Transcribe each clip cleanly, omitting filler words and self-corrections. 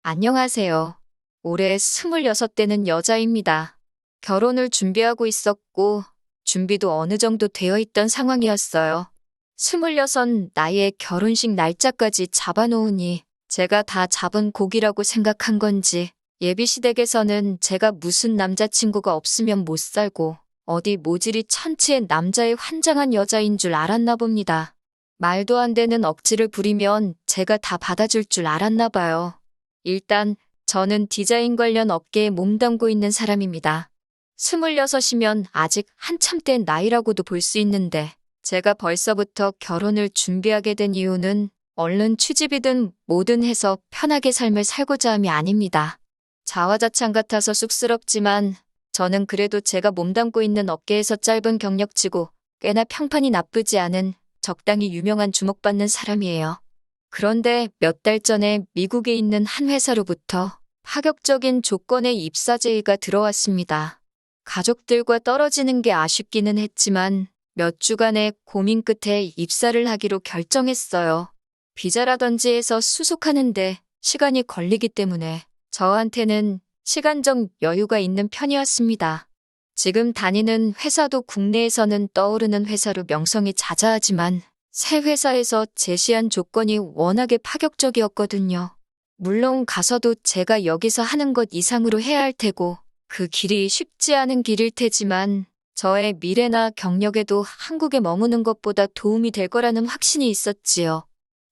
안녕하세요. 올해 26되는 여자입니다. 결혼을 준비하고 있었고, 준비도 어느 정도 되어 있던 상황이었어요. 26 나이에 결혼식 날짜까지 잡아놓으니 제가 다 잡은 고기라고 생각한 건지 예비시댁에서는 제가 무슨 남자친구가 없으면 못 살고 어디 모질이 천치의 남자의 환장한 여자인 줄 알았나 봅니다. 말도 안 되는 억지를 부리면 제가 다 받아줄 줄 알았나 봐요. 일단 저는 디자인 관련 업계에 몸담고 있는 사람입니다. 26이면 아직 한참 된 나이라고도 볼 수 있는데 제가 벌써부터 결혼을 준비하게 된 이유는 얼른 취직이든 뭐든 해서 편하게 삶을 살고자 함이 아닙니다. 자화자찬 같아서 쑥스럽지만 저는 그래도 제가 몸담고 있는 업계에서 짧은 경력치고 꽤나 평판이 나쁘지 않은 적당히 유명한 주목받는 사람이에요. 그런데 몇 달 전에 미국에 있는 한 회사로부터 파격적인 조건의 입사 제의가 들어왔습니다. 가족들과 떨어지는 게 아쉽기는 했지만 몇 주간의 고민 끝에 입사를 하기로 결정했어요. 비자라든지 해서 수속하는데 시간이 걸리기 때문에 저한테는 시간적 여유가 있는 편이었습니다. 지금 다니는 회사도 국내에서는 떠오르는 회사로 명성이 자자하지만 새 회사에서 제시한 조건이 워낙에 파격적이었거든요. 물론 가서도 제가 여기서 하는 것 이상으로 해야 할 테고 그 길이 쉽지 않은 길일 테지만 저의 미래나 경력에도 한국에 머무는 것보다 도움이 될 거라는 확신이 있었지요.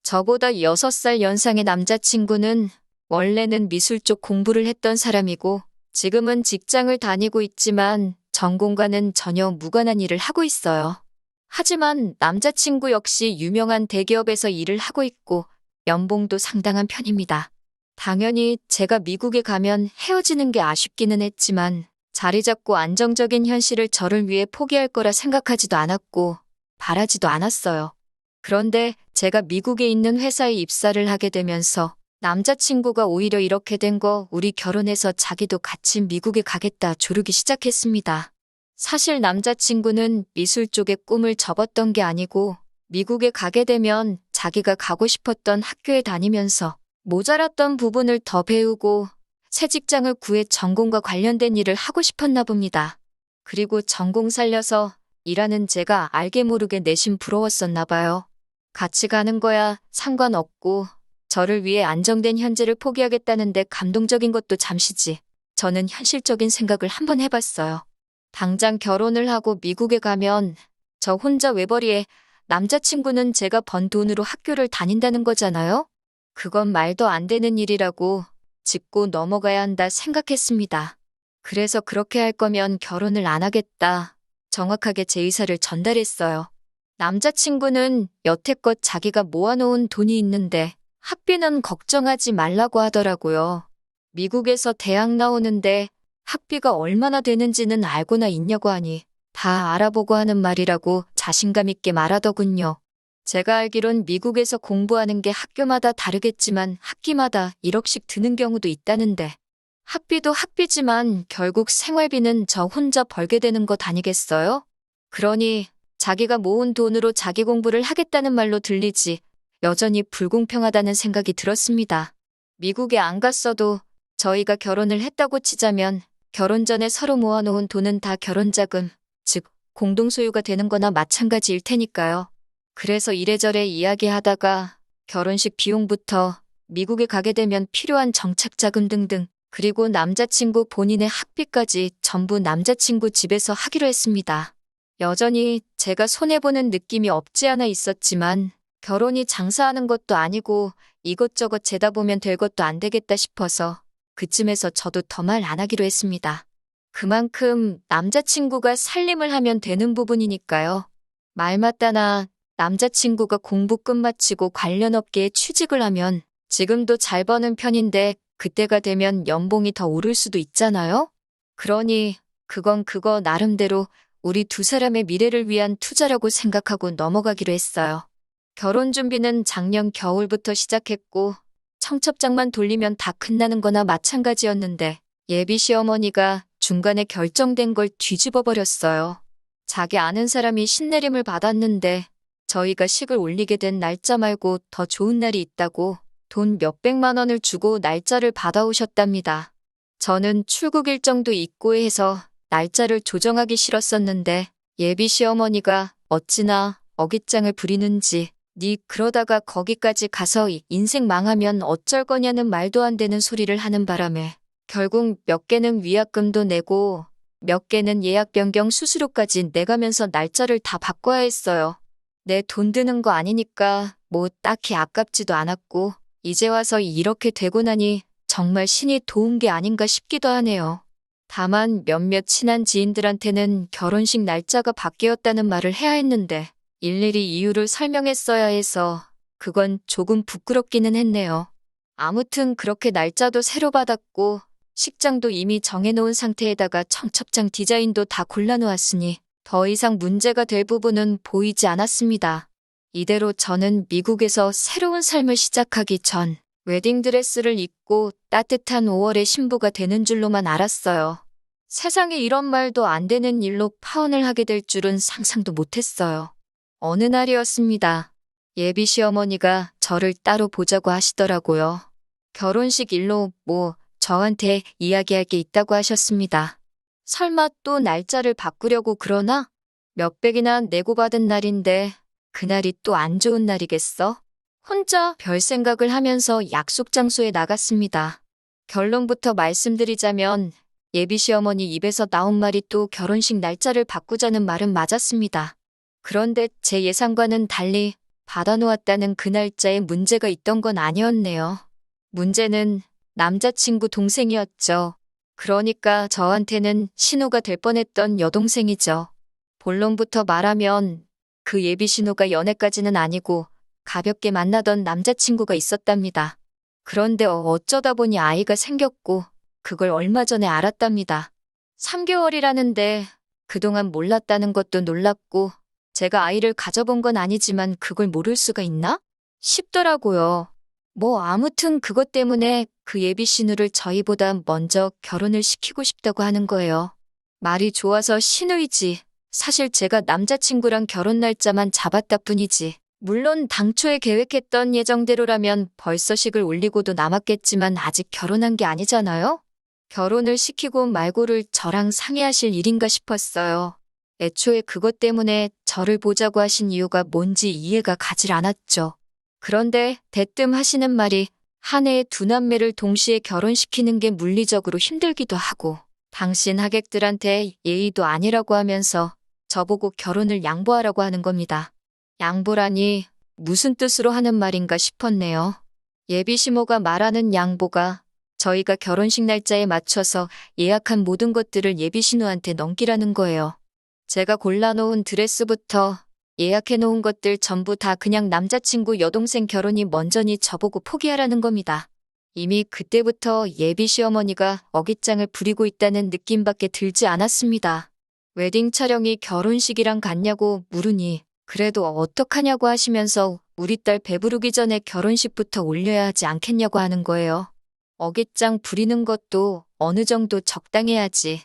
저보다 6살 연상의 남자친구는 원래는 미술 쪽 공부를 했던 사람이고 지금은 직장을 다니고 있지만 전공과는 전혀 무관한 일을 하고 있어요. 하지만 남자친구 역시 유명한 대기업에서 일을 하고 있고 연봉도 상당한 편입니다. 당연히 제가 미국에 가면 헤어지는 게 아쉽기는 했지만 자리 잡고 안정적인 현실을 저를 위해 포기할 거라 생각하지도 않았고 바라지도 않았어요. 그런데 제가 미국에 있는 회사에 입사를 하게 되면서 남자친구가 오히려 이렇게 된 거 우리 결혼해서 자기도 같이 미국에 가겠다 조르기 시작했습니다. 사실 남자친구는 미술 쪽에 꿈을 접었던 게 아니고 미국에 가게 되면 자기가 가고 싶었던 학교에 다니면서 모자랐던 부분을 더 배우고 새 직장을 구해 전공과 관련된 일을 하고 싶었나 봅니다. 그리고 전공 살려서 일하는 제가 알게 모르게 내심 부러웠었나 봐요. 같이 가는 거야 상관없고 저를 위해 안정된 현재를 포기하겠다는데 감동적인 것도 잠시지. 저는 현실적인 생각을 한번 해봤어요. 당장 결혼을 하고 미국에 가면 저 혼자 외벌이에 남자친구는 제가 번 돈으로 학교를 다닌다는 거잖아요? 그건 말도 안 되는 일이라고 짚고 넘어가야 한다 생각했습니다. 그래서 그렇게 할 거면 결혼을 안 하겠다. 정확하게 제 의사를 전달했어요. 남자친구는 여태껏 자기가 모아놓은 돈이 있는데 학비는 걱정하지 말라고 하더라고요. 미국에서 대학 나오는데 학비가 얼마나 되는지는 알고나 있냐고 하니 다 알아보고 하는 말이라고 자신감 있게 말하더군요. 제가 알기론 미국에서 공부하는 게 학교마다 다르겠지만 학기마다 1억씩 드는 경우도 있다는데 학비도 학비지만 결국 생활비는 저 혼자 벌게 되는 것 아니겠어요? 그러니 자기가 모은 돈으로 자기 공부를 하겠다는 말로 들리지 여전히 불공평하다는 생각이 들었습니다. 미국에 안 갔어도 저희가 결혼을 했다고 치자면 결혼 전에 서로 모아놓은 돈은 다 결혼자금, 즉 공동소유가 되는 거나 마찬가지일 테니까요. 그래서 이래저래 이야기하다가 결혼식 비용부터 미국에 가게 되면 필요한 정착자금 등등 그리고 남자친구 본인의 학비까지 전부 남자친구 집에서 하기로 했습니다. 여전히 제가 손해보는 느낌이 없지 않아 있었지만 결혼이 장사하는 것도 아니고 이것저것 재다 보면 될 것도 안 되겠다 싶어서 그쯤에서 저도 더 말 안 하기로 했습니다. 그만큼 남자친구가 살림을 하면 되는 부분이니까요. 말 맞다나 남자친구가 공부 끝마치고 관련 업계에 취직을 하면 지금도 잘 버는 편인데 그때가 되면 연봉이 더 오를 수도 있잖아요? 그러니 그건 그거 나름대로 우리 두 사람의 미래를 위한 투자라고 생각하고 넘어가기로 했어요. 결혼 준비는 작년 겨울부터 시작했고 청첩장만 돌리면 다 끝나는 거나 마찬가지였는데 예비 시어머니가 중간에 결정된 걸 뒤집어 버렸어요. 자기 아는 사람이 신내림을 받았는데 저희가 식을 올리게 된 날짜 말고 더 좋은 날이 있다고 돈 몇백만 원을 주고 날짜를 받아오셨답니다. 저는 출국 일정도 있고 해서 날짜를 조정하기 싫었었는데 예비 시어머니가 어찌나 어깃장을 부리는지 니 그러다가 거기까지 가서 인생 망하면 어쩔 거냐는 말도 안 되는 소리를 하는 바람에 결국 몇 개는 위약금도 내고 몇 개는 예약 변경 수수료까지 내가면서 날짜를 다 바꿔야 했어요. 내 돈 드는 거 아니니까 뭐 딱히 아깝지도 않았고 이제 와서 이렇게 되고 나니 정말 신이 도운 게 아닌가 싶기도 하네요. 다만 몇몇 친한 지인들한테는 결혼식 날짜가 바뀌었다는 말을 해야 했는데 일일이 이유를 설명했어야 해서 그건 조금 부끄럽기는 했네요. 아무튼 그렇게 날짜도 새로 받았고 식장도 이미 정해놓은 상태에다가 청첩장 디자인도 다 골라놓았으니 더 이상 문제가 될 부분은 보이지 않았습니다. 이대로 저는 미국에서 새로운 삶을 시작하기 전 웨딩드레스를 입고 따뜻한 5월의 신부가 되는 줄로만 알았어요. 세상에 이런 말도 안 되는 일로 파혼을 하게 될 줄은 상상도 못했어요. 어느 날이었습니다. 예비 시어머니가 저를 따로 보자고 하시더라고요. 결혼식 일로 저한테 이야기할 게 있다고 하셨습니다. 설마 또 날짜를 바꾸려고 그러나? 몇백이나 내고 받은 날인데 그날이 또 안 좋은 날이겠어? 혼자 별 생각을 하면서 약속 장소에 나갔습니다. 결론부터 말씀드리자면 예비 시어머니 입에서 나온 말이 또 결혼식 날짜를 바꾸자는 말은 맞았습니다. 그런데 제 예상과는 달리 받아놓았다는 그 날짜에 문제가 있던 건 아니었네요. 문제는 남자친구 동생이었죠. 그러니까 저한테는 신호가 될 뻔했던 여동생이죠. 본론부터 말하면 그 예비 신호가 연애까지는 아니고 가볍게 만나던 남자친구가 있었답니다. 그런데 어쩌다 보니 아이가 생겼고 그걸 얼마 전에 알았답니다. 3개월이라는데 그동안 몰랐다는 것도 놀랍고 제가 아이를 가져본 건 아니지만 그걸 모를 수가 있나? 싶더라고요. 아무튼 그것 때문에 그 예비 신우를 저희보다 먼저 결혼을 시키고 싶다고 하는 거예요. 말이 좋아서 신우이지. 사실 제가 남자친구랑 결혼 날짜만 잡았다 뿐이지. 물론 당초에 계획했던 예정대로라면 벌써 식을 올리고도 남았겠지만 아직 결혼한 게 아니잖아요? 결혼을 시키고 말고를 저랑 상의하실 일인가 싶었어요. 애초에 그것 때문에 저를 보자고 하신 이유가 뭔지 이해가 가질 않았죠. 그런데 대뜸 하시는 말이 한 해에 두 남매를 동시에 결혼시키는 게 물리적으로 힘들기도 하고 당신 하객들한테 예의도 아니라고 하면서 저보고 결혼을 양보하라고 하는 겁니다. 양보라니 무슨 뜻으로 하는 말인가 싶었네요. 예비 시모가 말하는 양보가 저희가 결혼식 날짜에 맞춰서 예약한 모든 것들을 예비 신우한테 넘기라는 거예요. 제가 골라놓은 드레스부터 예약해놓은 것들 전부 다 그냥 남자친구 여동생 결혼이 먼저니 저보고 포기하라는 겁니다. 이미 그때부터 예비 시어머니가 어깃장을 부리고 있다는 느낌밖에 들지 않았습니다. 웨딩 촬영이 결혼식이랑 같냐고 물으니 그래도 어떡하냐고 하시면서 우리 딸 배부르기 전에 결혼식부터 올려야 하지 않겠냐고 하는 거예요. 어깃장 부리는 것도 어느 정도 적당해야지.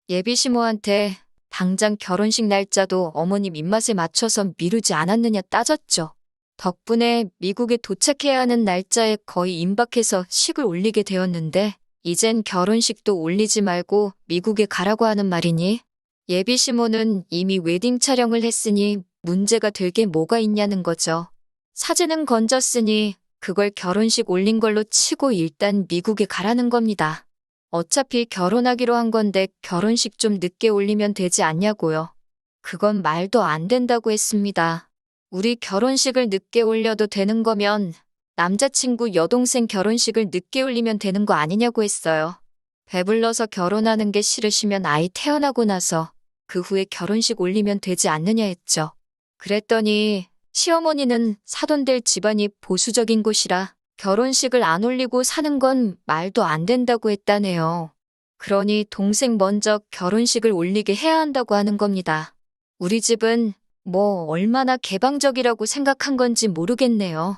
예비 시모한테 당장 결혼식 날짜도 어머님 입맛에 맞춰서 미루지 않았느냐 따졌죠. 덕분에 미국에 도착해야 하는 날짜에 거의 임박해서 식을 올리게 되었는데 이젠 결혼식도 올리지 말고 미국에 가라고 하는 말이니 예비 시모는 이미 웨딩 촬영을 했으니 문제가 될 게 뭐가 있냐는 거죠. 사진은 건졌으니 그걸 결혼식 올린 걸로 치고 일단 미국에 가라는 겁니다. 어차피 결혼하기로 한 건데 결혼식 좀 늦게 올리면 되지 않냐고요. 그건 말도 안 된다고 했습니다. 우리 결혼식을 늦게 올려도 되는 거면 남자친구 여동생 결혼식을 늦게 올리면 되는 거 아니냐고 했어요. 배불러서 결혼하는 게 싫으시면 아이 태어나고 나서 그 후에 결혼식 올리면 되지 않느냐 했죠. 그랬더니 시어머니는 사돈들 집안이 보수적인 곳이라 결혼식을 안 올리고 사는 건 말도 안 된다고 했다네요. 그러니 동생 먼저 결혼식을 올리게 해야 한다고 하는 겁니다. 우리 집은 얼마나 개방적이라고 생각한 건지 모르겠네요.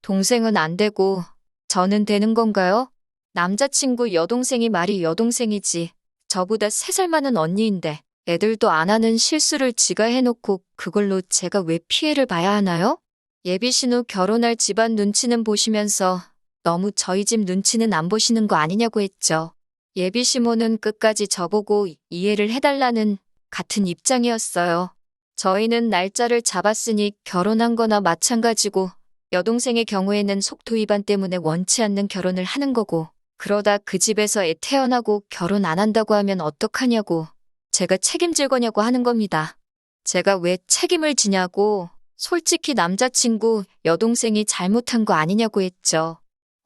동생은 안 되고 저는 되는 건가요? 남자친구 여동생이 말이 여동생이지. 저보다 3살 많은 언니인데 애들도 안 하는 실수를 지가 해놓고 그걸로 제가 왜 피해를 봐야 하나요? 예비 신우 결혼할 집안 눈치는 보시면서 너무 저희 집 눈치는 안 보시는 거 아니냐고 했죠. 예비 시모는 끝까지 저보고 이해를 해달라는 같은 입장이었어요. 저희는 날짜를 잡았으니 결혼한 거나 마찬가지고 여동생의 경우에는 속도 위반 때문에 원치 않는 결혼을 하는 거고 그러다 그 집에서 애 태어나고 결혼 안 한다고 하면 어떡하냐고 제가 책임질 거냐고 하는 겁니다. 제가 왜 책임을 지냐고 솔직히 남자친구 여동생이 잘못한 거 아니냐고 했죠.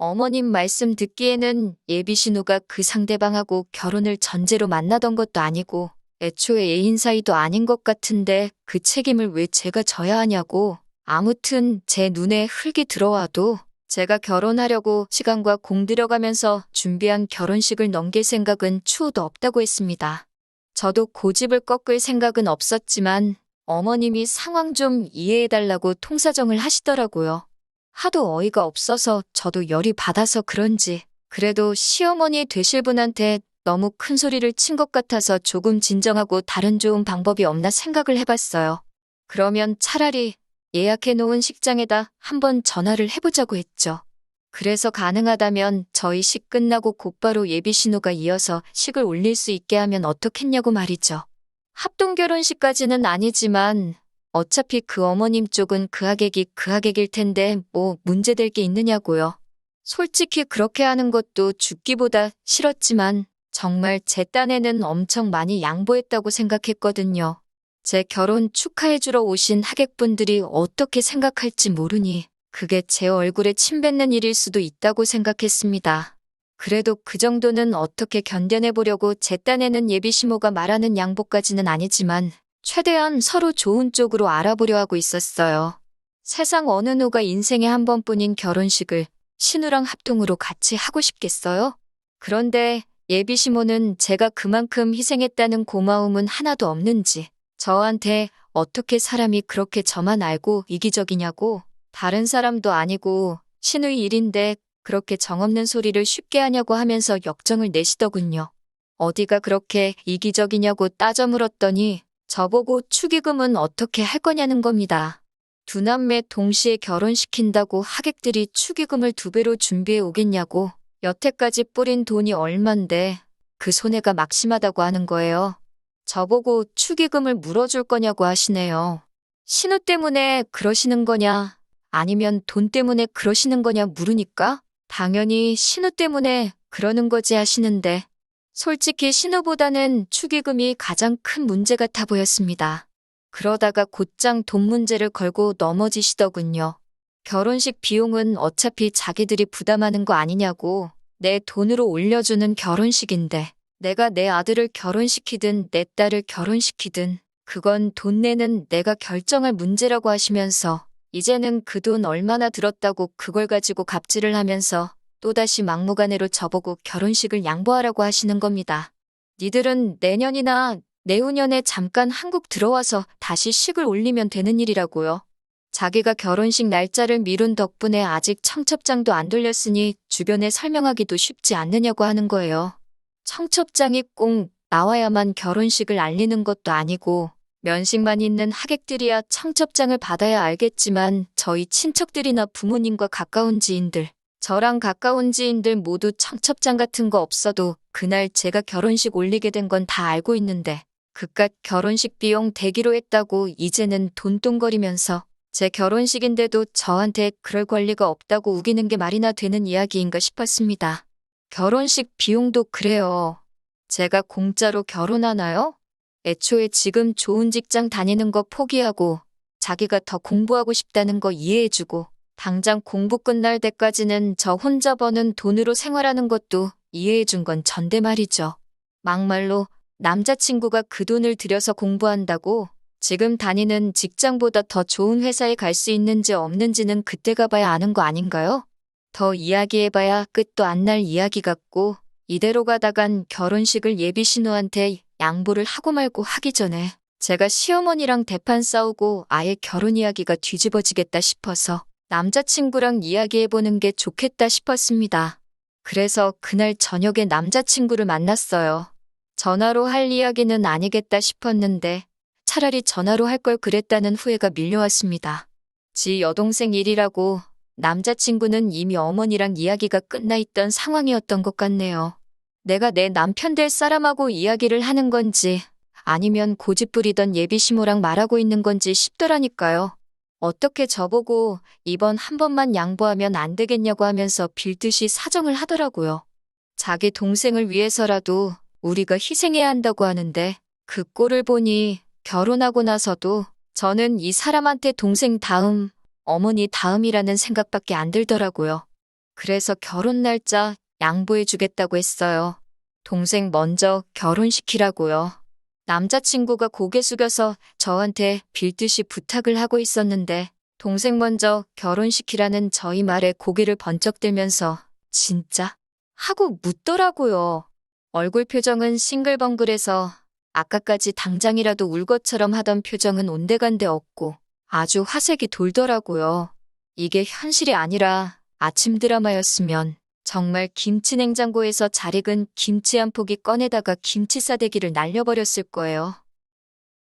어머님 말씀 듣기에는 예비 신우가 그 상대방하고 결혼을 전제로 만나던 것도 아니고 애초에 애인 사이도 아닌 것 같은데 그 책임을 왜 제가 져야 하냐고. 아무튼 제 눈에 흙이 들어와도 제가 결혼하려고 시간과 공 들여가면서 준비한 결혼식을 넘길 생각은 추호도 없다고 했습니다. 저도 고집을 꺾을 생각은 없었지만 어머님이 상황 좀 이해해달라고 통사정을 하시더라고요. 하도 어이가 없어서 저도 열이 받아서 그런지 그래도 시어머니 되실 분한테 너무 큰 소리를 친 것 같아서 조금 진정하고 다른 좋은 방법이 없나 생각을 해봤어요. 그러면 차라리 예약해 놓은 식장에다 한번 전화를 해보자고 했죠. 그래서 가능하다면 저희 식 끝나고 곧바로 예비 신우가 이어서 식을 올릴 수 있게 하면 어떻겠냐고 말이죠. 합동 결혼식까지는 아니지만 어차피 그 어머님 쪽은 그 하객일 텐데 뭐 문제될 게 있느냐고요. 솔직히 그렇게 하는 것도 죽기보다 싫었지만 정말 제 딴에는 엄청 많이 양보했다고 생각했거든요. 제 결혼 축하해주러 오신 하객분들이 어떻게 생각할지 모르니 그게 제 얼굴에 침 뱉는 일일 수도 있다고 생각했습니다. 그래도 그 정도는 어떻게 견뎌내보려고 제 딴에는 예비 시모가 말하는 양보까지는 아니지만 최대한 서로 좋은 쪽으로 알아보려 하고 있었어요. 세상 어느 누가 인생에 한 번뿐인 결혼식을 신우랑 합동으로 같이 하고 싶겠어요? 그런데 예비 시모는 제가 그만큼 희생했다는 고마움은 하나도 없는지 저한테 어떻게 사람이 그렇게 저만 알고 이기적이냐고 다른 사람도 아니고 신우의 일인데 그렇게 정없는 소리를 쉽게 하냐고 하면서 역정을 내시더군요. 어디가 그렇게 이기적이냐고 따져 물었더니 저보고 축의금은 어떻게 할 거냐는 겁니다. 두 남매 동시에 결혼시킨다고 하객들이 축의금을 2배로 준비해 오겠냐고 여태까지 뿌린 돈이 얼만데 그 손해가 막심하다고 하는 거예요. 저보고 축의금을 물어줄 거냐고 하시네요. 신우 때문에 그러시는 거냐 아니면 돈 때문에 그러시는 거냐 물으니까 당연히 신우 때문에 그러는 거지 하시는데 솔직히 신우보다는 축의금이 가장 큰 문제 같아 보였습니다. 그러다가 곧장 돈 문제를 걸고 넘어지시더군요. 결혼식 비용은 어차피 자기들이 부담하는 거 아니냐고 내 돈으로 올려주는 결혼식인데 내가 내 아들을 결혼시키든 내 딸을 결혼시키든 그건 돈 내는 내가 결정할 문제라고 하시면서 이제는 그 돈 얼마나 들었다고 그걸 가지고 갑질을 하면서 또다시 막무가내로 저보고 결혼식을 양보하라고 하시는 겁니다. 니들은 내년이나 내후년에 잠깐 한국 들어와서 다시 식을 올리면 되는 일이라고요. 자기가 결혼식 날짜를 미룬 덕분에 아직 청첩장도 안 돌렸으니 주변에 설명하기도 쉽지 않느냐고 하는 거예요. 청첩장이 꼭 나와야만 결혼식을 알리는 것도 아니고 면식만 있는 하객들이야 청첩장을 받아야 알겠지만 저희 친척들이나 부모님과 가까운 지인들, 저랑 가까운 지인들 모두 청첩장 같은 거 없어도 그날 제가 결혼식 올리게 된 건 다 알고 있는데 그깟 결혼식 비용 대기로 했다고 이제는 돈돈거리면서 제 결혼식인데도 저한테 그럴 권리가 없다고 우기는 게 말이나 되는 이야기인가 싶었습니다. 결혼식 비용도 그래요. 제가 공짜로 결혼하나요? 애초에 지금 좋은 직장 다니는 거 포기하고 자기가 더 공부하고 싶다는 거 이해해주고 당장 공부 끝날 때까지는 저 혼자 버는 돈으로 생활하는 것도 이해해준 건 전데 말이죠. 막말로 남자친구가 그 돈을 들여서 공부한다고 지금 다니는 직장보다 더 좋은 회사에 갈 수 있는지 없는지는 그때 가봐야 아는 거 아닌가요? 더 이야기해봐야 끝도 안 날 이야기 같고 이대로 가다간 결혼식을 예비 신우한테 양보를 하고 말고 하기 전에 제가 시어머니랑 대판 싸우고 아예 결혼 이야기가 뒤집어지겠다 싶어서 남자친구랑 이야기해보는 게 좋겠다 싶었습니다. 그래서 그날 저녁에 남자친구를 만났어요. 전화로 할 이야기는 아니겠다 싶었는데 차라리 전화로 할 걸 그랬다는 후회가 밀려왔습니다. 지 여동생 일이라고 남자친구는 이미 어머니랑 이야기가 끝나 있던 상황이었던 것 같네요. 내가 내 남편 될 사람하고 이야기를 하는 건지 아니면 고집부리던 예비시모랑 말하고 있는 건지 싶더라니까요. 어떻게 저보고 이번 한 번만 양보하면 안 되겠냐고 하면서 빌듯이 사정을 하더라고요. 자기 동생을 위해서라도 우리가 희생해야 한다고 하는데 그 꼴을 보니 결혼하고 나서도 저는 이 사람한테 동생 다음, 어머니 다음이라는 생각밖에 안 들더라고요. 그래서 결혼 날짜 양보해 주겠다고 했어요. 동생 먼저 결혼시키라고요. 남자친구가 고개 숙여서 저한테 빌듯이 부탁을 하고 있었는데 동생 먼저 결혼시키라는 저희 말에 고개를 번쩍 들면서 진짜? 하고 묻더라고요. 얼굴 표정은 싱글벙글해서 아까까지 당장이라도 울 것처럼 하던 표정은 온데간데 없고 아주 화색이 돌더라고요. 이게 현실이 아니라 아침 드라마였으면 정말 김치 냉장고에서 잘 익은 김치 한 포기 꺼내다가 김치 싸대기를 날려버렸을 거예요.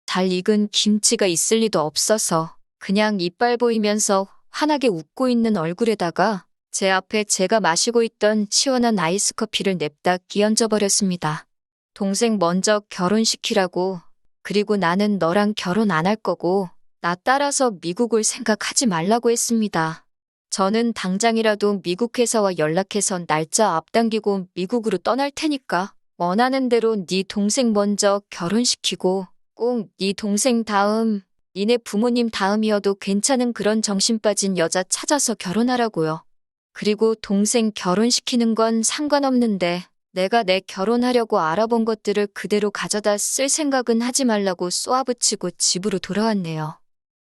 잘 익은 김치가 있을 리도 없어서 그냥 이빨 보이면서 환하게 웃고 있는 얼굴에다가 제 앞에 제가 마시고 있던 시원한 아이스 커피를 냅다 끼얹어 버렸습니다. 동생 먼저 결혼시키라고, 그리고 나는 너랑 결혼 안 할 거고 나 따라서 미국 올 생각하지 말라고 했습니다. 저는 당장이라도 미국 회사와 연락해서 날짜 앞당기고 미국으로 떠날 테니까 원하는 대로 네 동생 먼저 결혼시키고 꼭 네 동생 다음, 니네 부모님 다음이어도 괜찮은 그런 정신 빠진 여자 찾아서 결혼하라고요. 그리고 동생 결혼시키는 건 상관없는데 내가 내 결혼하려고 알아본 것들을 그대로 가져다 쓸 생각은 하지 말라고 쏘아붙이고 집으로 돌아왔네요.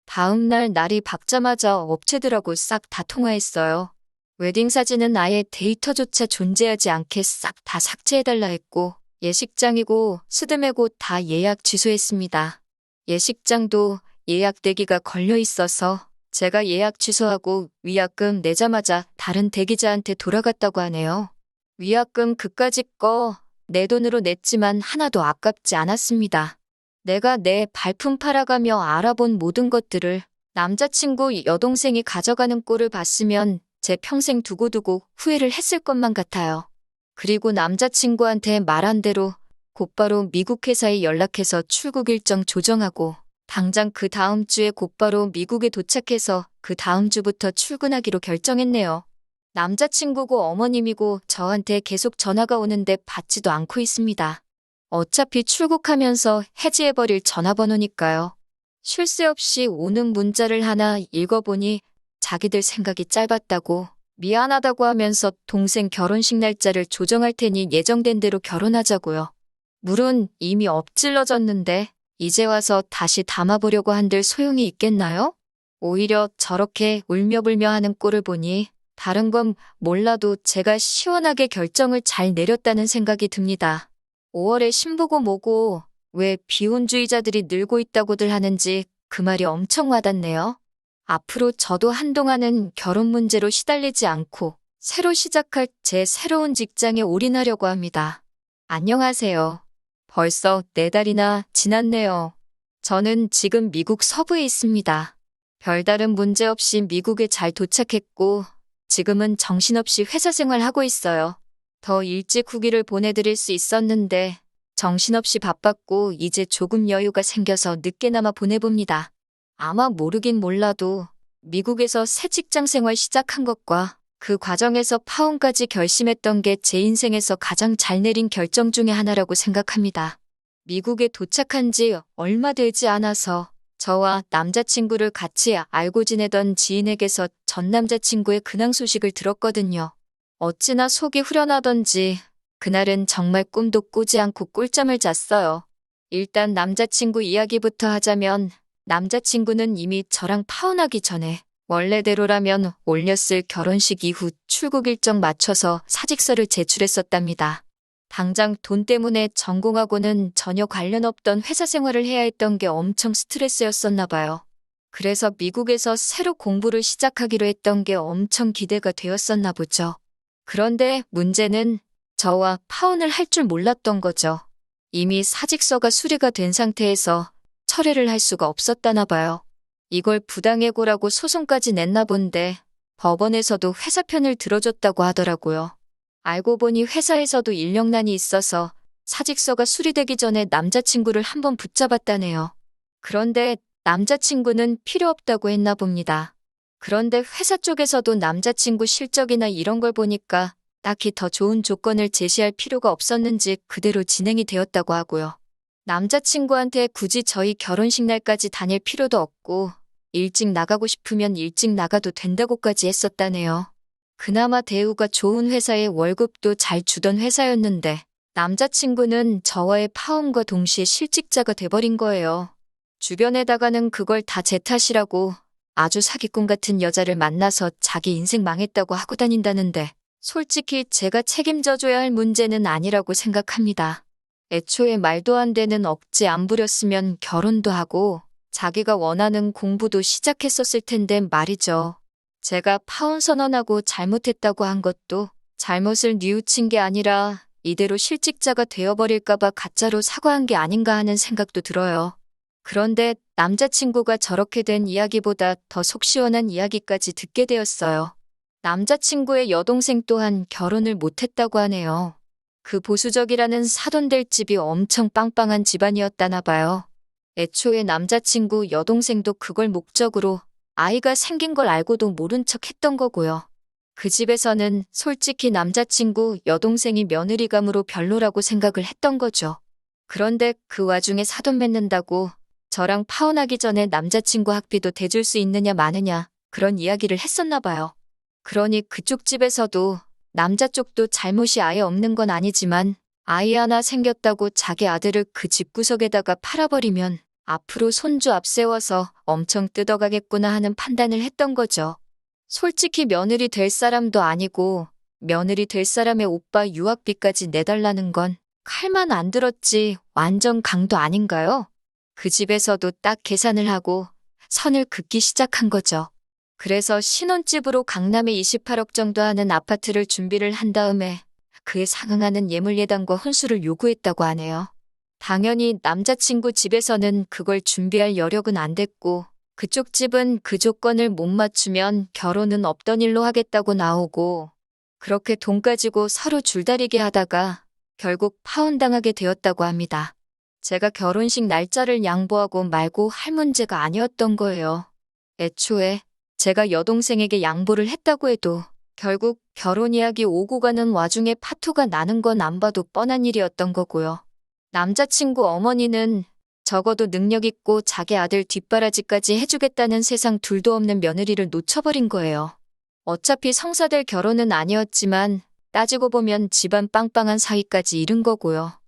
다음 날 날이 밝자마자 업체들하고 싹 다 통화했어요. 웨딩 사진은 아예 데이터조차 존재하지 않게 싹 다 삭제해달라 했고 예식장이고 스드메고 다 예약 취소했습니다. 예식장도 예약 대기가 걸려 있어서 제가 예약 취소하고 위약금 내자마자 다른 대기자한테 돌아갔다고 하네요. 위약금 그까짓 거 내 돈으로 냈지만 하나도 아깝지 않았습니다. 내가 내 발품 팔아가며 알아본 모든 것들을 남자친구 여동생이 가져가는 꼴을 봤으면 제 평생 두고두고 후회를 했을 것만 같아요. 그리고 남자친구한테 말한 대로 곧바로 미국 회사에 연락해서 출국 일정 조정하고 당장 그 다음 주에 곧바로 미국에 도착해서 그 다음 주부터 출근하기로 결정했네요. 남자친구고 어머님이고 저한테 계속 전화가 오는데 받지도 않고 있습니다. 어차피 출국하면서 해지해버릴 전화번호니까요. 쉴 새 없이 오는 문자를 하나 읽어보니 자기들 생각이 짧았다고 미안하다고 하면서 동생 결혼식 날짜를 조정할 테니 예정된 대로 결혼하자고요. 물은 이미 엎질러졌는데 이제 와서 다시 담아보려고 한들 소용이 있겠나요? 오히려 저렇게 울며불며 하는 꼴을 보니 다른 건 몰라도 제가 시원하게 결정을 잘 내렸다는 생각이 듭니다. 5월에 신보고 뭐고 왜 비혼주의자들이 늘고 있다고들 하는지 그 말이 엄청 와닿네요. 앞으로 저도 한동안은 결혼 문제로 시달리지 않고 새로 시작할 제 새로운 직장에 올인하려고 합니다. 안녕하세요. 벌써 4달이나 지났네요. 저는 지금 미국 서부에 있습니다. 별다른 문제 없이 미국에 잘 도착했고 지금은 정신없이 회사 생활하고 있어요. 더 일찍 후기를 보내드릴 수 있었는데 정신없이 바빴고 이제 조금 여유가 생겨서 늦게나마 보내봅니다. 아마 모르긴 몰라도 미국에서 새 직장 생활 시작한 것과 그 과정에서 파혼까지 결심했던 게 제 인생에서 가장 잘 내린 결정 중에 하나라고 생각합니다. 미국에 도착한 지 얼마 되지 않아서 저와 남자친구를 같이 알고 지내던 지인에게서 전 남자친구의 근황 소식을 들었거든요. 어찌나 속이 후련하던지 그날은 정말 꿈도 꾸지 않고 꿀잠을 잤어요. 일단 남자친구 이야기부터 하자면 남자친구는 이미 저랑 파혼하기 전에 원래대로라면 올렸을 결혼식 이후 출국 일정 맞춰서 사직서를 제출했었답니다. 당장 돈 때문에 전공하고는 전혀 관련 없던 회사 생활을 해야 했던 게 엄청 스트레스였었나 봐요. 그래서 미국에서 새로 공부를 시작하기로 했던 게 엄청 기대가 되었었나 보죠. 그런데 문제는 저와 파혼을 할 줄 몰랐던 거죠. 이미 사직서가 수리가 된 상태에서 철회를 할 수가 없었다나 봐요. 이걸 부당해고라고 소송까지 냈나 본데 법원에서도 회사 편을 들어줬다고 하더라고요. 알고 보니 회사에서도 인력난이 있어서 사직서가 수리되기 전에 남자친구를 한번 붙잡았다네요. 그런데 남자친구는 필요 없다고 했나 봅니다. 그런데 회사 쪽에서도 남자친구 실적이나 이런 걸 보니까 딱히 더 좋은 조건을 제시할 필요가 없었는지 그대로 진행이 되었다고 하고요. 남자친구한테 굳이 저희 결혼식 날까지 다닐 필요도 없고 일찍 나가고 싶으면 일찍 나가도 된다고까지 했었다네요. 그나마 대우가 좋은 회사에 월급도 잘 주던 회사였는데 남자친구는 저와의 파혼과 동시에 실직자가 돼버린 거예요. 주변에다가는 그걸 다 제 탓이라고 아주 사기꾼 같은 여자를 만나서 자기 인생 망했다고 하고 다닌다는데 솔직히 제가 책임져줘야 할 문제는 아니라고 생각합니다. 애초에 말도 안 되는 억지 안 부렸으면 결혼도 하고 자기가 원하는 공부도 시작했었을 텐데 말이죠. 제가 파혼 선언하고 잘못했다고 한 것도 잘못을 뉘우친 게 아니라 이대로 실직자가 되어버릴까봐 가짜로 사과한 게 아닌가 하는 생각도 들어요. 그런데 남자친구가 저렇게 된 이야기보다 더 속 시원한 이야기까지 듣게 되었어요. 남자친구의 여동생 또한 결혼을 못했다고 하네요. 그 보수적이라는 사돈될 집이 엄청 빵빵한 집안이었다나 봐요. 애초에 남자친구 여동생도 그걸 목적으로 아이가 생긴 걸 알고도 모른 척 했던 거고요. 그 집에서는 솔직히 남자친구 여동생이 며느리감으로 별로라고 생각을 했던 거죠. 그런데 그 와중에 사돈 맺는다고 저랑 파혼하기 전에 남자친구 학비도 대줄 수 있느냐 마느냐 그런 이야기를 했었나 봐요. 그러니 그쪽 집에서도 남자 쪽도 잘못이 아예 없는 건 아니지만 아이 하나 생겼다고 자기 아들을 그 집구석에다가 팔아버리면 앞으로 손주 앞세워서 엄청 뜯어가겠구나 하는 판단을 했던 거죠. 솔직히 며느리 될 사람도 아니고 며느리 될 사람의 오빠 유학비까지 내달라는 건 칼만 안 들었지 완전 강도 아닌가요? 그 집에서도 딱 계산을 하고 선을 긋기 시작한 거죠. 그래서 신혼집으로 강남에 28억 정도 하는 아파트를 준비를 한 다음에 그에 상응하는 예물예단과 혼수를 요구했다고 하네요. 당연히 남자친구 집에서는 그걸 준비할 여력은 안 됐고 그쪽 집은 그 조건을 못 맞추면 결혼은 없던 일로 하겠다고 나오고 그렇게 돈 가지고 서로 줄다리기 하다가 결국 파혼당하게 되었다고 합니다. 제가 결혼식 날짜를 양보하고 말고 할 문제가 아니었던 거예요. 애초에 제가 여동생에게 양보를 했다고 해도 결국 결혼 이야기 오고 가는 와중에 파토가 나는 건 안 봐도 뻔한 일이었던 거고요. 남자친구 어머니는 적어도 능력 있고 자기 아들 뒷바라지까지 해주겠다는 세상 둘도 없는 며느리를 놓쳐버린 거예요. 어차피 성사될 결혼은 아니었지만 따지고 보면 집안 빵빵한 사위까지 잃은 거고요.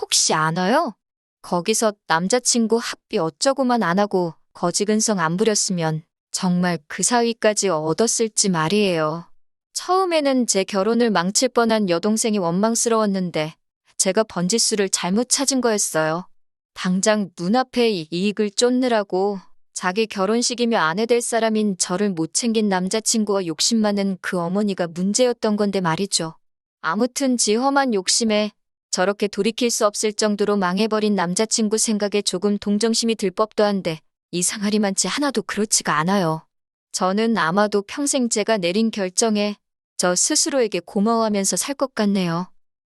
혹시 아나요? 거기서 남자친구 학비 어쩌고만 안 하고 거지근성 안 부렸으면 정말 그 사위까지 얻었을지 말이에요. 처음에는 제 결혼을 망칠 뻔한 여동생이 원망스러웠는데 제가 번지수를 잘못 찾은 거였어요. 당장 눈앞에 이익을 쫓느라고 자기 결혼식이며 아내 될 사람인 저를 못 챙긴 남자친구와 욕심 많은 그 어머니가 문제였던 건데 말이죠. 아무튼 지 험한 욕심에 저렇게 돌이킬 수 없을 정도로 망해버린 남자친구 생각에 조금 동정심이 들 법도 한데 이상하리만치 하나도 그렇지가 않아요. 저는 아마도 평생 제가 내린 결정에 저 스스로에게 고마워하면서 살 것 같네요.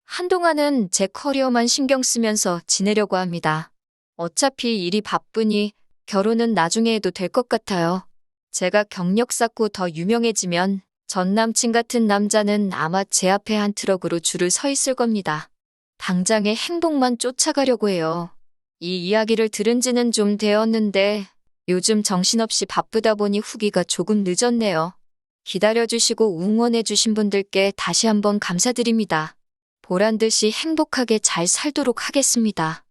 한동안은 제 커리어만 신경 쓰면서 지내려고 합니다. 어차피 일이 바쁘니 결혼은 나중에 해도 될 것 같아요. 제가 경력 쌓고 더 유명해지면 전 남친 같은 남자는 아마 제 앞에 한 트럭으로 줄을 서 있을 겁니다. 당장의 행복만 쫓아가려고 해요. 이 이야기를 들은 지는 좀 되었는데 요즘 정신없이 바쁘다 보니 후기가 조금 늦었네요. 기다려주시고 응원해주신 분들께 다시 한번 감사드립니다. 보란듯이 행복하게 잘 살도록 하겠습니다.